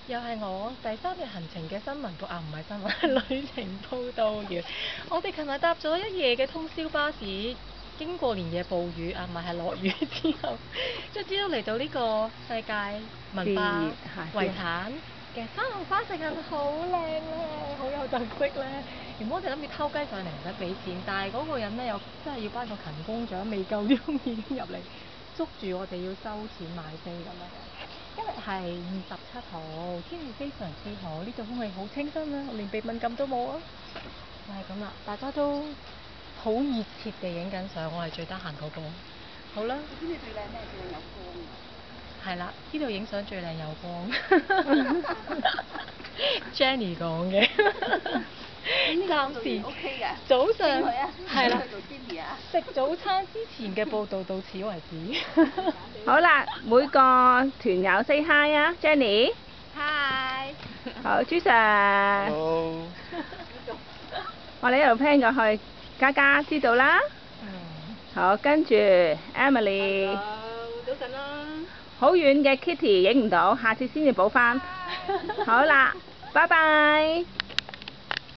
又係我第3日行程嘅新聞報唔係新聞，係旅程報導員。我哋琴日搭咗一夜嘅通宵巴士，經過連夜暴雨唔係落雨之後，卒之都嚟到呢個世界文化遺產嘅3號花城，係咪好靚咧？好有特色咧！原本我哋諗住偷雞上嚟唔使俾錢，但係嗰個人咧又真係要頒個勤工獎，未夠鐘已經入嚟捉住我哋要收錢買飛咁樣嘅。今日係27號，天氣非常之好，呢度空氣好清新啦，連鼻敏感都冇啊！就係咁啦，大家都好熱切地影緊相，我係最得閒嗰個。好啦。你知唔知最靚咩？最靚有光啊！係啦，呢度影相最靚有光。Jenny 講嘅。暫時 OK 嘅。早上係啦。食早餐之前嘅報道到此為止。好啦，每個團友 say hi 啊 ，Jenny。Hi。好，朱 Sir。好。我哋一路 plan 過去，嘉嘉知道啦。好，跟住 Emily。早晨啦。好遠嘅 Kitty 影唔到，下次先至補返。好啦，拜拜。